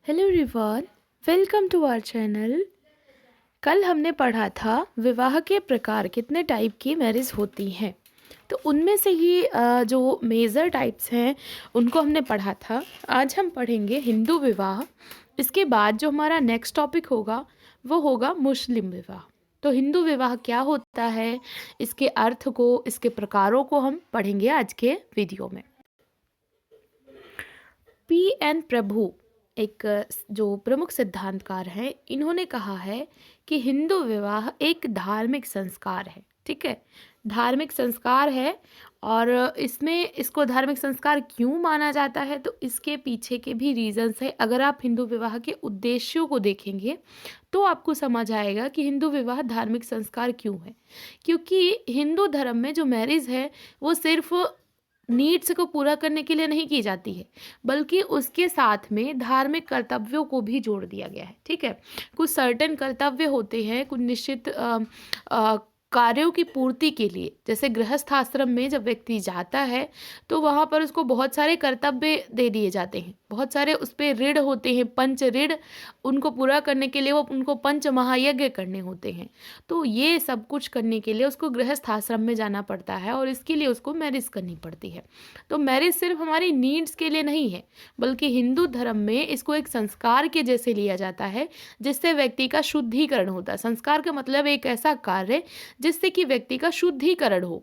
Hello everyone, welcome to our channel. कल हमने पढ़ा था विवाह के प्रकार, कितने टाइप की मैरिज होती हैं। तो उनमें से ही जो मेजर टाइप्स हैं उनको हमने पढ़ा था। आज हम पढ़ेंगे हिंदू विवाह। इसके बाद जो हमारा नेक्स्ट टॉपिक होगा वो होगा मुस्लिम विवाह। तो हिंदू विवाह क्या होता है, इसके अर्थ को, इसके प्रकारों को हम पढ़ेंगे आज के वीडियो में। P.N. प्रभु एक जो प्रमुख सिद्धांतकार हैं, इन्होंने कहा है कि हिंदू विवाह एक धार्मिक संस्कार है। ठीक है, धार्मिक संस्कार है। और इसमें इसको धार्मिक संस्कार क्यों माना जाता है, तो इसके पीछे के भी रीजंस है। अगर आप हिंदू विवाह के उद्देश्यों को देखेंगे तो आपको समझ आएगा कि हिंदू विवाह धार्मिक संस्कार क्यों है। क्योंकि हिंदू धर्म में जो मैरिज है वो सिर्फ नीड्स को पूरा करने के लिए नहीं की जाती है, बल्कि उसके साथ में धार्मिक कर्तव्यों को भी जोड़ दिया गया है। ठीक है, कुछ सर्टेन कर्तव्य होते हैं, कुछ निश्चित कार्यों की पूर्ति के लिए। जैसे गृहस्थ आश्रम में जब व्यक्ति जाता है तो वहाँ पर उसको बहुत सारे कर्तव्य दे दिए जाते हैं, बहुत सारे उस पर ऋण होते हैं, पंच ऋण। उनको पूरा करने के लिए वो उनको पंच महायज्ञ करने होते हैं। तो ये सब कुछ करने के लिए उसको गृहस्थ आश्रम में जाना पड़ता है और इसके लिए उसको मैरिज करनी पड़ती है। तो मैरिज सिर्फ हमारी नीड्स के लिए नहीं है, बल्कि हिंदू धर्म में इसको एक संस्कार के जैसे लिया जाता है, जिससे व्यक्ति का शुद्धिकरण होता है। संस्कार का मतलब एक ऐसा कार्य जिससे कि व्यक्ति का शुद्धिकरण हो,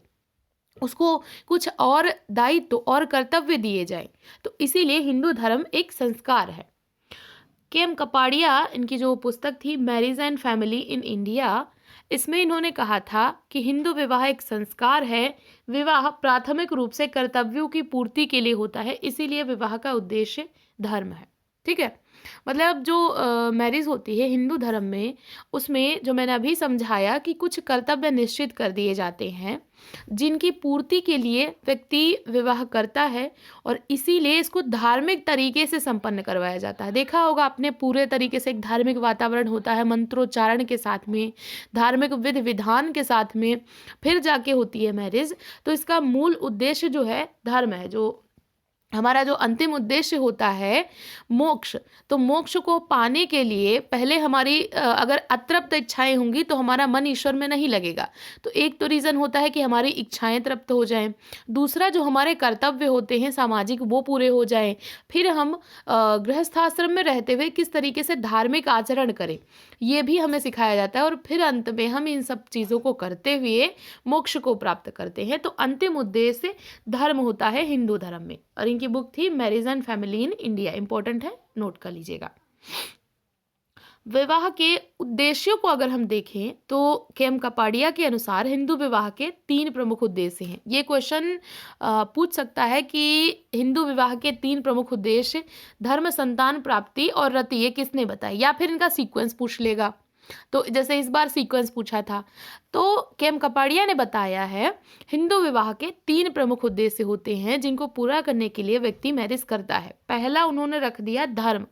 उसको कुछ और दायित्व और कर्तव्य दिए जाए। तो इसीलिए हिंदू धर्म एक संस्कार है। के.एम. कपाड़िया, इनकी जो पुस्तक थी marriage and family in India, इसमें इन्होंने कहा था कि हिंदू विवाह एक संस्कार है। विवाह प्राथमिक रूप से कर्तव्यों की पूर्ति के लिए होता है, इसीलिए विवाह का उद्देश्य धर्म है। ठीक है, मतलब जो मैरिज होती है हिंदू धर्म में, उसमें जो मैंने अभी समझाया कि कुछ कर्तव्य निश्चित कर दिए जाते हैं जिनकी पूर्ति के लिए व्यक्ति विवाह करता है, और इसीलिए इसको धार्मिक तरीके से संपन्न करवाया जाता है। देखा होगा आपने, पूरे तरीके से एक धार्मिक वातावरण होता है, मंत्रोच्चारण के साथ में, धार्मिक विधि विधान के साथ में फिर जाके होती है मैरिज। तो इसका मूल उद्देश्य जो है धर्म है। जो हमारा जो अंतिम उद्देश्य होता है मोक्ष, तो मोक्ष को पाने के लिए पहले हमारी अगर अतृप्त इच्छाएं होंगी तो हमारा मन ईश्वर में नहीं लगेगा। तो एक तो रीज़न होता है कि हमारी इच्छाएं तृप्त हो जाएं, दूसरा जो हमारे कर्तव्य होते हैं सामाजिक वो पूरे हो जाएं, फिर हम गृहस्थाश्रम में रहते हुए किस तरीके से धार्मिक आचरण करें ये भी हमें सिखाया जाता है, और फिर अंत में हम इन सब चीज़ों को करते हुए मोक्ष को प्राप्त करते हैं। तो अंतिम उद्देश्य धर्म होता है हिंदू धर्म में। और इनकी बुक थी marriage and family in India, important है, नोट कर लीजिएगा। विवाह के उद्देश्यों को अगर हम देखें तो के.एम. कपाड़िया के अनुसार हिंदू विवाह के 3 प्रमुख उद्देश्य हैं। ये क्वेश्चन पूछ सकता है कि हिंदू विवाह के 3 प्रमुख उद्देश्य धर्म, संतान प्राप्ति और रति, ये किसने बताया, या फिर इनका सीक्वेंस पूछ लेगा। तो जैसे इस बार सीक्वेंस पूछा था, तो के.एम. कपाड़िया ने बताया है हिंदू विवाह के 3 प्रमुख उद्देश्य होते हैं जिनको पूरा करने के लिए व्यक्ति मैरिज करता है। पहला उन्होंने रख दिया धर्म।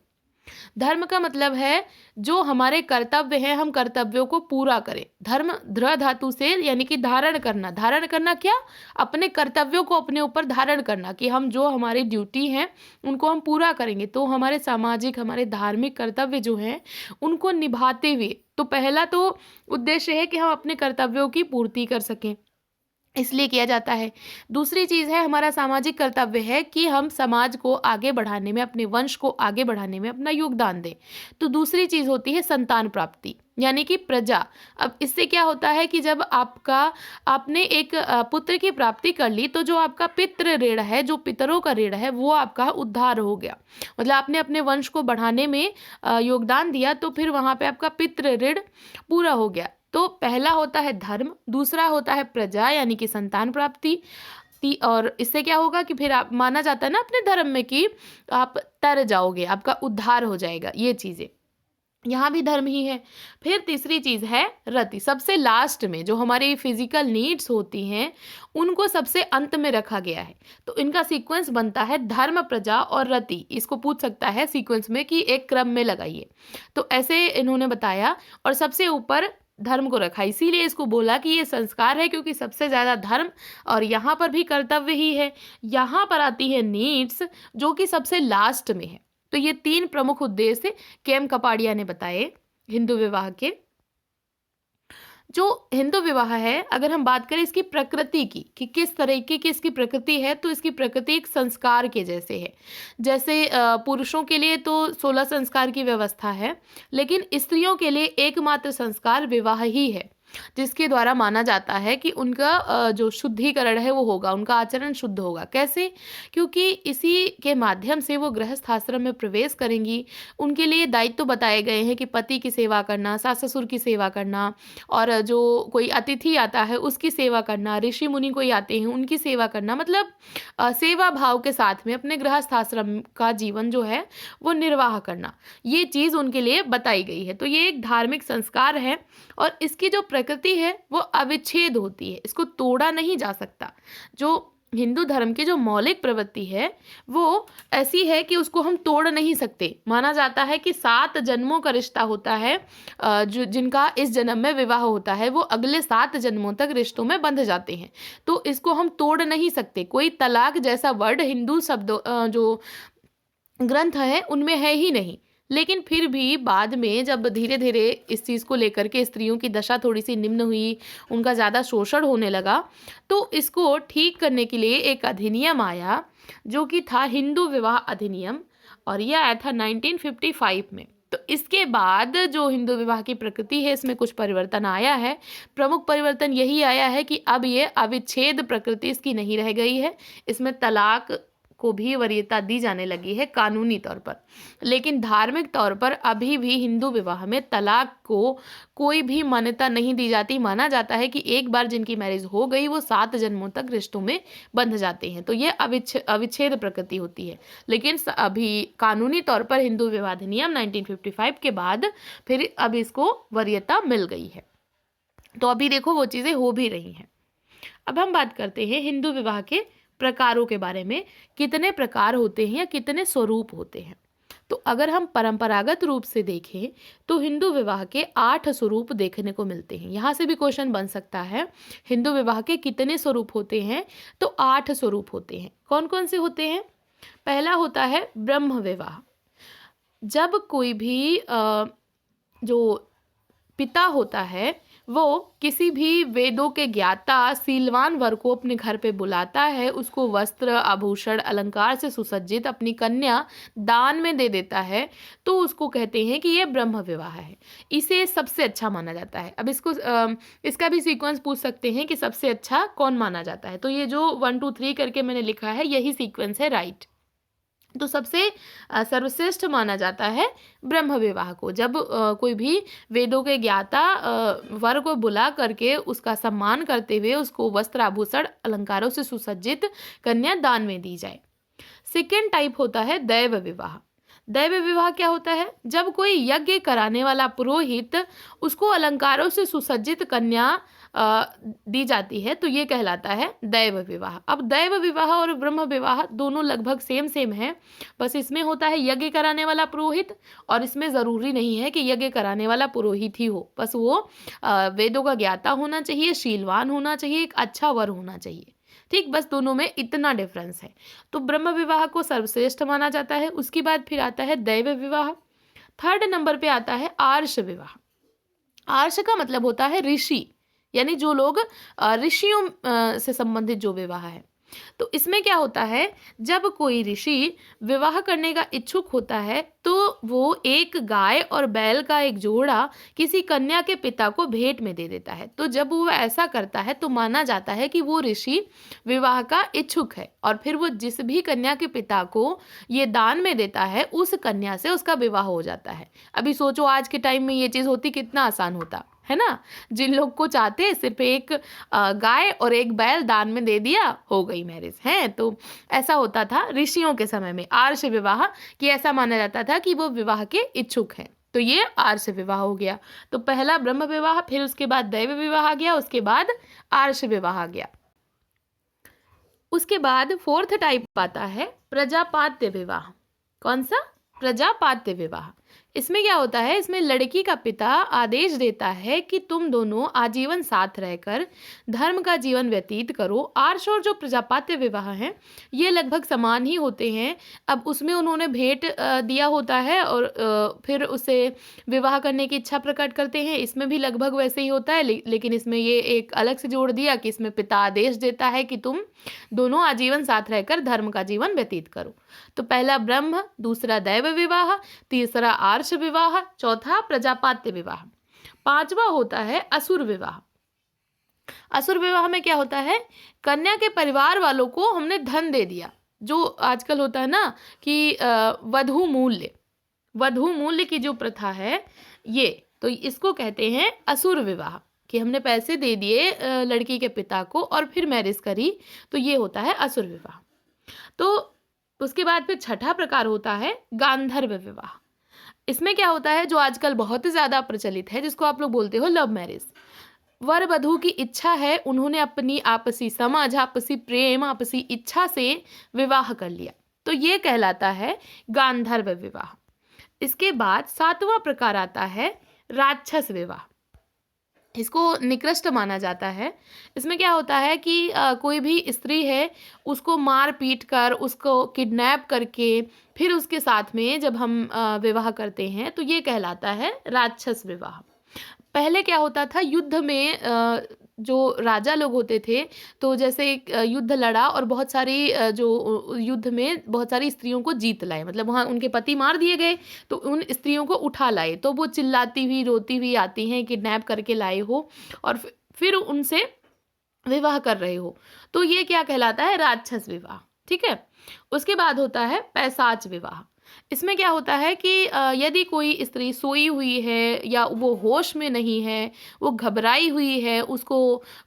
धर्म का मतलब है जो हमारे कर्तव्य हैं, हम कर्तव्यों को पूरा करें। धर्म ध्र धातु से, यानी कि धारण करना। धारण करना क्या, अपने कर्तव्यों को अपने ऊपर धारण करना, कि हम जो हमारी ड्यूटी हैं उनको हम पूरा करेंगे। तो हमारे सामाजिक, हमारे धार्मिक कर्तव्य जो हैं उनको निभाते हुए, तो पहला तो उद्देश्य है कि हम अपने कर्तव्यों की पूर्ति कर सकें, इसलिए किया जाता है। दूसरी चीज़ है, हमारा सामाजिक कर्तव्य है कि हम समाज को आगे बढ़ाने में, अपने वंश को आगे बढ़ाने में अपना योगदान दें। तो दूसरी चीज़ होती है संतान प्राप्ति, यानी कि प्रजा। अब इससे क्या होता है कि जब आपने एक पुत्र की प्राप्ति कर ली, तो जो आपका पितृ ऋण है, जो पितरों का ऋण है, वो आपका उद्धार हो गया। मतलब आपने अपने वंश को बढ़ाने में योगदान दिया, तो फिर वहाँ पे आपका पितृ ऋण पूरा हो गया। तो पहला होता है धर्म, दूसरा होता है प्रजा यानी कि संतान प्राप्ति। और इससे क्या होगा कि फिर आप, माना जाता है ना अपने धर्म में कि आप तर जाओगे, आपका उद्धार हो जाएगा। ये चीज़ें यहाँ भी धर्म ही है। फिर तीसरी चीज़ है रति। सबसे लास्ट में जो हमारी फिजिकल नीड्स होती हैं उनको सबसे अंत में रखा गया है। तो इनका सीक्वेंस बनता है धर्म, प्रजा और रति। इसको पूछ सकता है सीक्वेंस में कि एक क्रम में लगाइए, तो ऐसे इन्होंने बताया। और सबसे ऊपर धर्म को रखा, इसीलिए इसको बोला कि ये संस्कार है, क्योंकि सबसे ज़्यादा धर्म और यहाँ पर भी कर्तव्य ही है। यहाँ पर आती है नीड्स, जो कि सबसे लास्ट में है। तो ये 3 प्रमुख उद्देश्य के.एम. कपाड़िया ने बताए हिंदू विवाह के। जो हिंदू विवाह है, अगर हम बात करें इसकी प्रकृति की कि किस तरीके की इसकी प्रकृति है, तो इसकी प्रकृति एक संस्कार के जैसे है। जैसे पुरुषों के लिए तो 16 संस्कार की व्यवस्था है, लेकिन स्त्रियों के लिए एकमात्र संस्कार विवाह ही है, जिसके द्वारा माना जाता है कि उनका जो शुद्धिकरण है वो होगा, उनका आचरण शुद्ध होगा। कैसे? क्योंकि इसी के माध्यम से वो गृहस्थ आश्रम में प्रवेश करेंगी। उनके लिए दायित्व बताए गए हैं कि पति की सेवा करना, सास ससुर की सेवा करना, और जो कोई अतिथि आता है उसकी सेवा करना, ऋषि मुनि कोई आते हैं उनकी सेवा करना, मतलब सेवा भाव के साथ में अपने गृहस्थ आश्रम का जीवन जो है वो निर्वाह करना, ये चीज़ उनके लिए बताई गई है। तो ये एक धार्मिक संस्कार है और इसकी जो प्रकृति है वो अविच्छेद होती है, इसको तोड़ा नहीं जा सकता। जो हिंदू धर्म की जो मौलिक प्रवृत्ति है वो ऐसी है कि उसको हम तोड़ नहीं सकते। माना जाता है कि 7 जन्मों का रिश्ता होता है, जो जिनका इस जन्म में विवाह होता है वो अगले 7 जन्मों तक रिश्तों में बंध जाते हैं, तो इसको हम तोड़ नहीं सकते। कोई तलाक जैसा वर्ड हिंदू शब्दों जो ग्रंथ है उनमें है ही नहीं। लेकिन फिर भी बाद में जब धीरे धीरे इस चीज़ को लेकर के स्त्रियों की दशा थोड़ी सी निम्न हुई, उनका ज़्यादा शोषण होने लगा, तो इसको ठीक करने के लिए एक अधिनियम आया जो कि था हिंदू विवाह अधिनियम, और यह आया था 1955 में। तो इसके बाद जो हिंदू विवाह की प्रकृति है इसमें कुछ परिवर्तन आया है। प्रमुख परिवर्तन यही आया है कि अब ये अविच्छेद प्रकृति इसकी नहीं रह गई है, इसमें तलाक को भी वरीयता दी जाने लगी है कानूनी तौर पर। लेकिन धार्मिक तौर पर अभी भी हिंदू विवाह में तलाक को कोई भी मान्यता नहीं दी जाती। माना जाता है कि एक बार जिनकी मैरिज हो गई वो 7 जन्मों तक रिश्तों में बंध जाते हैं, तो ये अविच्छेद प्रकृति होती है। लेकिन अभी कानूनी तौर पर हिंदू विवाह अधिनियम 1955 के बाद फिर अब इसको वरीयता मिल गई है। तो अभी देखो वो चीज़ें हो भी रही हैं। अब हम बात करते हैं हिंदू विवाह के प्रकारों के बारे में, कितने प्रकार होते हैं या कितने स्वरूप होते हैं। तो अगर हम परंपरागत रूप से देखें तो हिंदू विवाह के 8 स्वरूप देखने को मिलते हैं। यहाँ से भी क्वेश्चन बन सकता है हिंदू विवाह के कितने स्वरूप होते हैं, तो 8 स्वरूप होते हैं। कौन कौन से होते हैं? पहला होता है ब्रह्म विवाह। जब कोई भी जो पिता होता है वो किसी भी वेदों के ज्ञाता सीलवान वर को अपने घर पे बुलाता है, उसको वस्त्र आभूषण अलंकार से सुसज्जित अपनी कन्या दान में दे देता है, तो उसको कहते हैं कि ये ब्रह्म विवाह है। इसे सबसे अच्छा माना जाता है। अब इसका भी सीक्वेंस पूछ सकते हैं कि सबसे अच्छा कौन माना जाता है, तो ये जो 1 2 3 करके मैंने लिखा है यही सीक्वेंस है, राइट। तो सबसे सर्वश्रेष्ठ माना जाता है ब्रह्म विवाह को। जब कोई भी वेदों के ज्ञाता वर को बुला करके उसका सम्मान करते हुए उसको वस्त्र आभूषण अलंकारों से सुसज्जित कन्या दान में दी जाए। सेकेंड टाइप होता है दैव विवाह। दैव विवाह क्या होता है? जब कोई यज्ञ कराने वाला पुरोहित उसको अलंकारों से सुसज्जित कन्या दी जाती है, तो ये कहलाता है दैव विवाह। अब दैव विवाह और ब्रह्म विवाह दोनों लगभग सेम सेम है, बस इसमें होता है यज्ञ कराने वाला पुरोहित, और इसमें ज़रूरी नहीं है कि यज्ञ कराने वाला पुरोहित ही हो, बस वो वेदों का ज्ञाता होना चाहिए, शीलवान होना चाहिए, एक अच्छा वर होना चाहिए। ठीक, बस दोनों में इतना डिफरेंस है। तो ब्रह्म विवाह को सर्वश्रेष्ठ माना जाता है। उसके बाद फिर आता है दैव विवाह। थर्ड नंबर पे आता है आर्ष विवाह। आर्ष का मतलब होता है ऋषि, यानी जो लोग ऋषियों से संबंधित जो विवाह है। तो इसमें क्या होता है, जब कोई ऋषि विवाह करने का इच्छुक होता है तो वो एक गाय और बैल का एक जोड़ा किसी कन्या के पिता को भेंट में दे देता है। तो जब वो ऐसा करता है तो माना जाता है कि वो ऋषि विवाह का इच्छुक है, और फिर वो जिस भी कन्या के पिता को ये दान में देता है उस कन्या से उसका विवाह हो जाता है। अभी सोचो आज के टाइम में ये चीज़ होती कितना आसान होता है ना। जिन लोग को चाहते सिर्फ एक गाय और एक बैल दान में दे दिया, हो गई मैरिज है। तो ऐसा होता था ऋषियों के समय में आर्ष विवाह, कि ऐसा माना जाता था कि वो विवाह के इच्छुक हैं। तो ये आर्ष विवाह हो गया। तो पहला ब्रह्म विवाह, फिर उसके बाद दैव विवाह आ गया, उसके बाद आर्ष विवाह आ गया। उसके बाद फोर्थ टाइप आता है प्रजापात्य विवाह। कौन सा? प्रजापात्य विवाह। इसमें क्या होता है, इसमें लड़की का पिता आदेश देता है कि तुम दोनों आजीवन साथ रहकर धर्म का जीवन व्यतीत करो। आर्ष और जो प्रजापात्य विवाह हैं ये लगभग समान ही होते हैं। अब उसमें उन्होंने भेंट दिया होता है और फिर उसे विवाह करने की इच्छा प्रकट करते हैं। इसमें भी लगभग वैसे ही होता है, लेकिन इसमें ये एक अलग से जोड़ दिया कि इसमें पिता आदेश देता है कि तुम दोनों आजीवन साथ रहकर धर्म का जीवन व्यतीत करो। तो पहला ब्रह्म, दूसरा दैव विवाह, तीसरा आर्ष विवाह, चौथा प्रजापात्य विवाह, पांचवा होता है असुर विवाह। असुर विवाह में क्या होता है, कन्या के परिवार वालों को हमने धन दे दिया, जो आजकल होता है ना कि वधू मूल्य की जो प्रथा है ये, तो इसको कहते हैं असुर विवाह, कि हमने पैसे दे दिए लड़की के पिता को और फिर मैरिज करी, तो ये होता है असुर विवाह। तो उसके बाद फिर छठा प्रकार होता है गांधर्व विवाह। इसमें क्या होता है, जो आजकल बहुत ही ज़्यादा प्रचलित है, जिसको आप लोग बोलते हो लव मैरिज। वर वधू की इच्छा है, उन्होंने अपनी आपसी समझ, आपसी प्रेम, आपसी इच्छा से विवाह कर लिया, तो ये कहलाता है गांधर्व विवाह। इसके बाद सातवां प्रकार आता है राक्षस विवाह। इसको निकृष्ट माना जाता है। इसमें क्या होता है कि कोई भी स्त्री है, उसको मार पीट कर, उसको किडनैप करके फिर उसके साथ में जब हम विवाह करते हैं, तो ये कहलाता है राक्षस विवाह। पहले क्या होता था, युद्ध में जो राजा लोग होते थे, तो जैसे एक युद्ध लड़ा और बहुत सारी जो युद्ध में बहुत सारी स्त्रियों को जीत लाए, मतलब वहाँ उनके पति मार दिए गए, तो उन स्त्रियों को उठा लाए, तो वो चिल्लाती हुई रोती हुई आती हैं, किडनैप करके लाए हो और फिर उनसे विवाह कर रहे हो, तो ये क्या कहलाता है, राक्षस विवाह। ठीक है। उसके बाद होता है पैशाच विवाह। इसमें क्या होता है कि यदि कोई स्त्री सोई हुई है या वो होश में नहीं है, वो घबराई हुई है, उसको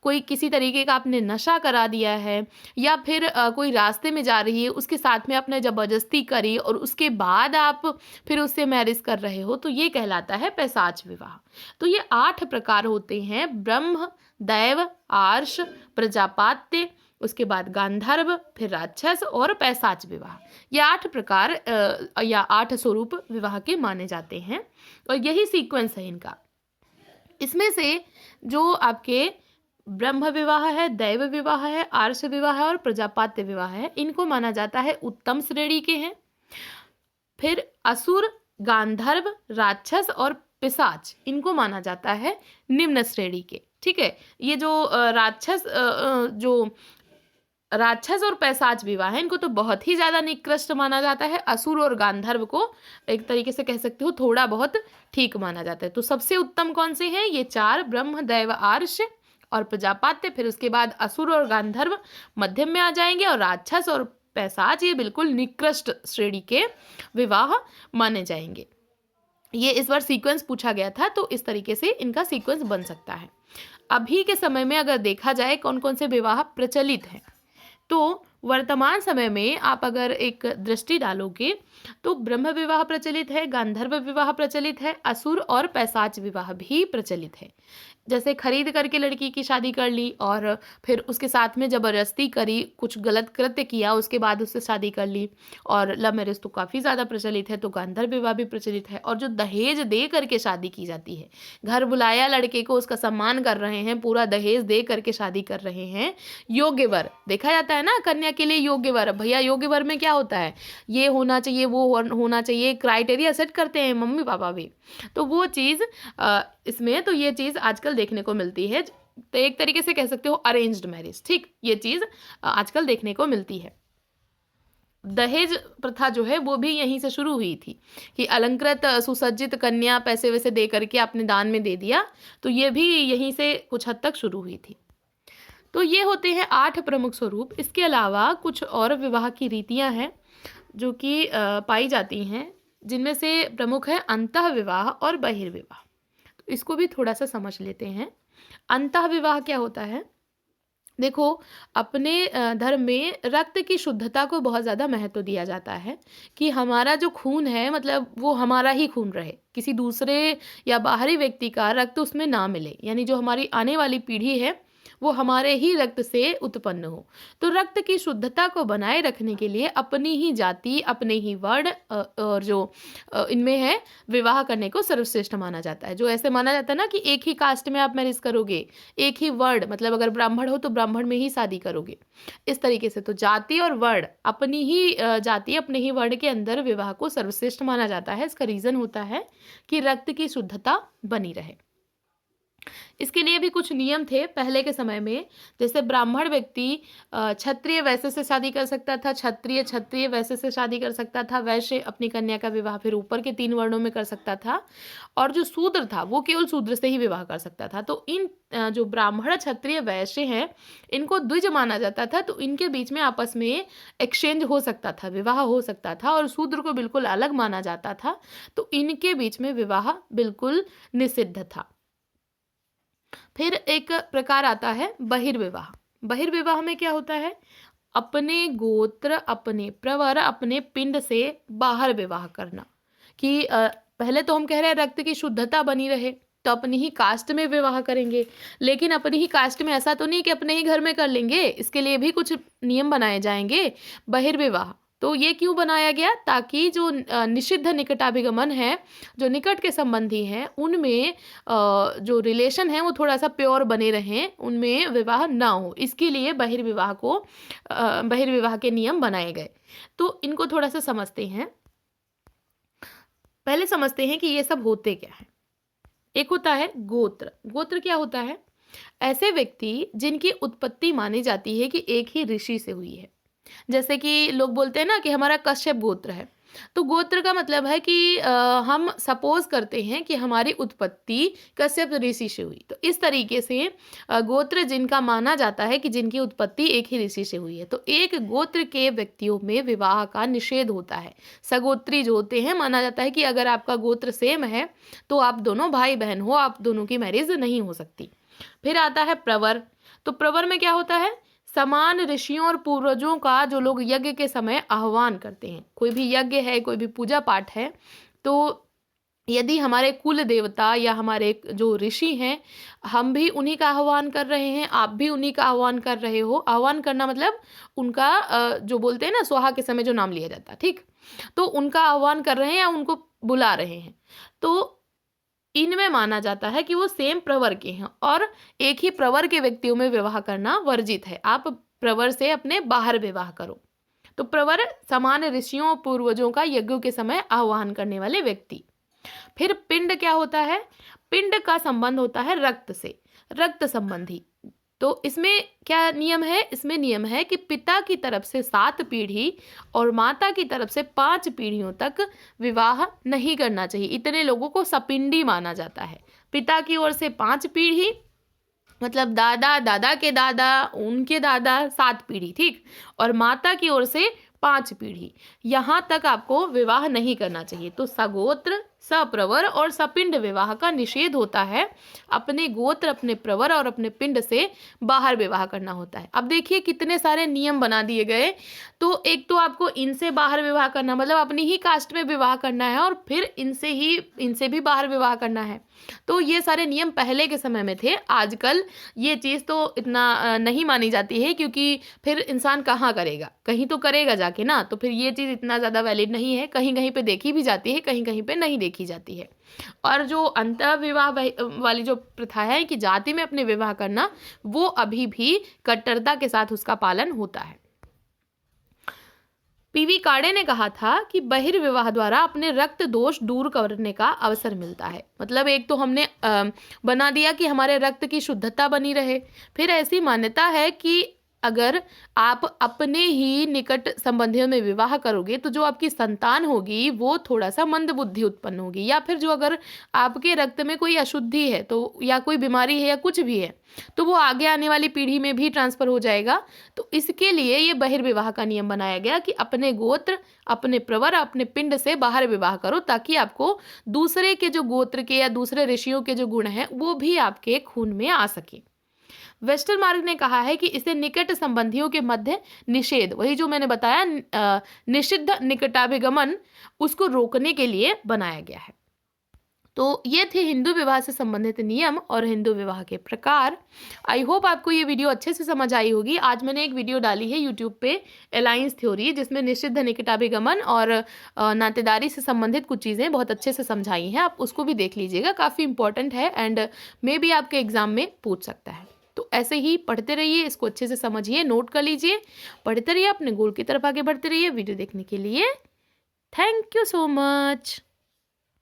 कोई किसी तरीके का आपने नशा करा दिया है, या फिर कोई रास्ते में जा रही है, उसके साथ में आपने ज़बरदस्ती करी और उसके बाद आप फिर उससे मैरिज कर रहे हो, तो ये कहलाता है पैशाच विवाह। तो ये 8 प्रकार होते हैं, ब्रह्म, दैव, आर्ष, प्रजापात्य, उसके बाद गांधर्व, फिर राक्षस और पैशाच विवाह। ये 8 प्रकार या 8 स्वरूप विवाह के माने जाते हैं और यही सीक्वेंस है इनका। इसमें से जो आपके ब्रह्म विवाह है, दैव विवाह है, आर्ष विवाह है और प्रजापात्य विवाह है, इनको माना जाता है उत्तम श्रेणी के हैं। फिर असुर, गांधर्व, राक्षस और पिशाच, इनको माना जाता है निम्न श्रेणी के। ठीक है। ये जो राक्षस और पैशाच विवाह है, इनको तो बहुत ही ज़्यादा निकृष्ट माना जाता है। असुर और गांधर्व को एक तरीके से कह सकते हो थोड़ा बहुत ठीक माना जाता है। तो सबसे उत्तम कौन से हैं, ये 4, ब्रह्म, दैव, आर्ष और प्रजापात्य। फिर उसके बाद असुर और गांधर्व मध्यम में आ जाएंगे और राक्षस और पैशाच ये बिल्कुल निकृष्ट श्रेणी के विवाह माने जाएंगे। ये इस बार सीक्वेंस पूछा गया था, तो इस तरीके से इनका सीक्वेंस बन सकता है। अभी के समय में अगर देखा जाए कौन कौन से विवाह प्रचलित हैं, तो वर्तमान समय में आप अगर एक दृष्टि डालोगे तो ब्रह्म विवाह प्रचलित है, गांधर्व विवाह प्रचलित है, असुर और पैशाच विवाह भी प्रचलित है। जैसे खरीद करके लड़की की शादी कर ली और फिर उसके साथ में ज़बरदस्ती करी, कुछ गलत कृत्य किया, उसके बाद उससे शादी कर ली। और लव मैरिज तो काफ़ी ज़्यादा प्रचलित है, तो गांधर्व विवाह भी प्रचलित है। और जो दहेज दे करके शादी की जाती है, घर बुलाया लड़के को, उसका सम्मान कर रहे हैं, पूरा दहेज दे करके शादी कर रहे हैं। योग्य वर देखा जाता है ना, कन्या के लिए योग्य वर। भैया योग्य वर में क्या होता है, ये होना चाहिए, वो होना चाहिए, क्राइटेरिया सेट करते हैं मम्मी पापा भी। तो वो चीज़ इसमें, तो ये चीज़ आजकल देखने को मिलती है। तो एक तरीके से कह सकते हो अरेंज्ड मैरिज। ठीक, ये चीज़ आजकल देखने को मिलती है। दहेज प्रथा जो है वो भी यहीं से शुरू हुई थी कि अलंकृत सुसज्जित कन्या पैसे वैसे दे करके आपने दान में दे दिया, तो ये भी यहीं से कुछ हद तक शुरू हुई थी। तो ये होते हैं 8 प्रमुख स्वरूप। इसके अलावा कुछ और विवाह की रीतियां हैं जो कि पाई जाती हैं, जिनमें से प्रमुख है अंतः विवाह और बहिर्विवाह। तो इसको भी थोड़ा सा समझ लेते हैं। अंतः विवाह क्या होता है, देखो अपने धर्म में रक्त की शुद्धता को बहुत ज़्यादा महत्व दिया जाता है कि हमारा जो खून है, मतलब वो हमारा ही खून रहे, किसी दूसरे या बाहरी व्यक्ति का रक्त उसमें ना मिले। यानी जो हमारी आने वाली पीढ़ी है वो हमारे ही रक्त से उत्पन्न हो। तो रक्त की शुद्धता को बनाए रखने के लिए अपनी ही जाति, अपने ही वर्ण और जो इनमें है विवाह करने को सर्वश्रेष्ठ माना जाता है। जो ऐसे माना जाता है ना कि एक ही कास्ट में आप मैरिज करोगे, एक ही वर्ण, मतलब अगर ब्राह्मण हो तो ब्राह्मण में ही शादी करोगे, इस तरीके से। तो जाति और वर्ण, अपनी ही जाति, अपने ही वर्ण के अंदर विवाह को सर्वश्रेष्ठ माना जाता है। इसका रीजन होता है कि रक्त की शुद्धता बनी रहे। इसके लिए भी कुछ नियम थे पहले के समय में। जैसे ब्राह्मण व्यक्ति क्षत्रिय वैश्य से शादी कर सकता था, क्षत्रिय क्षत्रिय वैश्य से शादी कर सकता था, वैश्य अपनी कन्या का विवाह फिर ऊपर के 3 वर्णों में कर सकता था, और जो शूद्र था वो केवल शूद्र से ही विवाह कर सकता था। तो इन जो ब्राह्मण क्षत्रिय वैश्य हैं इनको द्विज माना जाता था, तो इनके बीच में आपस में एक्सचेंज हो सकता था, विवाह हो सकता था, और शूद्र को बिल्कुल अलग माना जाता था। तो इनके बीच में विवाह बिल्कुल निषिद्ध था। फिर एक प्रकार आता है बहिर्विवाह। बहिर्विवाह में क्या होता है? अपने गोत्र, अपने प्रवर, अपने पिंड से बाहर विवाह करना। कि पहले तो हम कह रहे हैं रक्त की शुद्धता बनी रहे, तो अपनी ही कास्ट में विवाह करेंगे, लेकिन अपनी ही कास्ट में ऐसा तो नहीं कि अपने ही घर में कर लेंगे, इसके लिए भी कुछ नियम बनाए जाएंगे। बहिर्विवाह तो ये क्यों बनाया गया? ताकि जो निषिद्ध निकटाभिगमन है, जो निकट के संबंधी हैं, उनमें जो रिलेशन है वो थोड़ा सा प्योर बने रहें, उनमें विवाह ना हो, इसके लिए बहिर्विवाह के नियम बनाए गए। तो इनको थोड़ा सा समझते हैं। पहले समझते हैं कि ये सब होते क्या है। एक होता है गोत्र। गोत्र क्या होता है? ऐसे व्यक्ति जिनकी उत्पत्ति मानी जाती है कि एक ही ऋषि से हुई है। जैसे कि लोग बोलते हैं ना कि हमारा कश्यप गोत्र है, तो गोत्र का मतलब है कि हम सपोज करते हैं कि हमारी उत्पत्ति कश्यप ऋषि से हुई। तो इस तरीके से गोत्र जिनका माना जाता है कि जिनकी उत्पत्ति एक ही ऋषि से हुई है। तो एक गोत्र के व्यक्तियों में विवाह का निषेध होता है। सगोत्री जो होते हैं, माना जाता है कि अगर आपका गोत्र सेम है तो आप दोनों भाई बहन हो, आप दोनों की मैरिज नहीं हो सकती। फिर आता है प्रवर। तो प्रवर में क्या होता है? समान ऋषियों और पूर्वजों का जो लोग यज्ञ के समय आह्वान करते हैं। कोई भी यज्ञ है, कोई भी पूजा पाठ है, तो यदि हमारे कुल देवता या हमारे जो ऋषि हैं, हम भी उन्हीं का आह्वान कर रहे हैं, आप भी उन्हीं का आह्वान कर रहे हो। आह्वान करना मतलब उनका जो बोलते हैं ना स्वाहा के समय जो नाम लिया जाता है, ठीक, तो उनका आह्वान कर रहे हैं या उनको बुला रहे हैं। तो इनमें माना जाता है कि वो सेम प्रवर के हैं, और एक ही प्रवर के व्यक्तियों में विवाह करना वर्जित है। आप प्रवर से अपने बाहर विवाह करो। तो प्रवर समान ऋषियों और पूर्वजों का यज्ञों के समय आह्वान करने वाले व्यक्ति। फिर पिंड क्या होता है? पिंड का संबंध होता है रक्त से, रक्त संबंधी। तो इसमें क्या नियम है? इसमें नियम है कि पिता की तरफ से 7 पीढ़ी और माता की तरफ से 5 पीढ़ियों तक विवाह नहीं करना चाहिए। इतने लोगों को सपिंडी माना जाता है। पिता की ओर से 5 पीढ़ी, मतलब दादा, दादा के दादा, उनके दादा, 7 पीढ़ी, ठीक, और माता की ओर से 5 पीढ़ी, यहाँ तक आपको विवाह नहीं करना चाहिए। तो सगोत्र, सप्रवर और सपिंड विवाह का निषेध होता है। अपने गोत्र, अपने प्रवर और अपने पिंड से बाहर विवाह करना होता है। अब देखिए कितने सारे नियम बना दिए गए। तो एक तो आपको इनसे बाहर विवाह करना, मतलब अपनी ही कास्ट में विवाह करना है, और फिर इनसे भी बाहर विवाह करना है। तो ये सारे नियम पहले के समय में थे। आजकल ये चीज़ तो इतना नहीं मानी जाती है, क्योंकि फिर इंसान कहाँ करेगा, कहीं तो करेगा जाके ना, तो फिर ये चीज़ इतना ज़्यादा वैलिड नहीं है। कहीं कहीं पे देखी भी जाती है, कहीं कहीं पे नहीं देखी जाती है। और जो अंतः विवाह वाली जो प्रथा है कि जाति में अपने विवाह करना, वो अभी भी कट्टरता के साथ उसका पालन होता है। पीवी काड़े ने कहा था कि बहिर्विवाह द्वारा अपने रक्त दोष दूर करने का अवसर मिलता है। मतलब एक तो हमने बना दिया कि हमारे रक्त की शुद्धता बनी रहे। फिर ऐसी मान्यता है कि अगर आप अपने ही निकट संबंधियों में विवाह करोगे तो जो आपकी संतान होगी वो थोड़ा सा मंद बुद्धि उत्पन्न होगी, या फिर जो अगर आपके रक्त में कोई अशुद्धि है तो, या कोई बीमारी है या कुछ भी है, तो वो आगे आने वाली पीढ़ी में भी ट्रांसफर हो जाएगा। तो इसके लिए ये बहिर्विवाह का नियम बनाया गया कि अपने गोत्र, अपने प्रवर, अपने पिंड से बाहर विवाह करो, ताकि आपको दूसरे के जो गोत्र के या दूसरे ऋषियों के जो गुण हैं वो भी आपके खून में आ सके। वेस्टरमार्क ने कहा है कि इसे निकट संबंधियों के मध्य निषेध, वही जो मैंने बताया निषिद्ध निकटाभिगमन, उसको रोकने के लिए बनाया गया है। तो ये थे हिंदू विवाह से संबंधित नियम और हिंदू विवाह के प्रकार। आई होप आपको ये वीडियो अच्छे से समझ आई होगी। आज मैंने एक वीडियो डाली है यूट्यूब पे अलायंस थ्योरी, जिसमें निश्चित निकटाभिगमन और नातेदारी से संबंधित कुछ चीज़ें बहुत अच्छे से समझाई हैं। आप उसको भी देख लीजिएगा, काफ़ी इंपॉर्टेंट है एंड मे बी आपके एग्जाम में पूछ सकता है। तो ऐसे ही पढ़ते रहिए, इसको अच्छे से समझिए, नोट कर लीजिए, पढ़ते रहिए, अपने गोल की तरफ आगे बढ़ते रहिए। वीडियो देखने के लिए थैंक यू सो मच।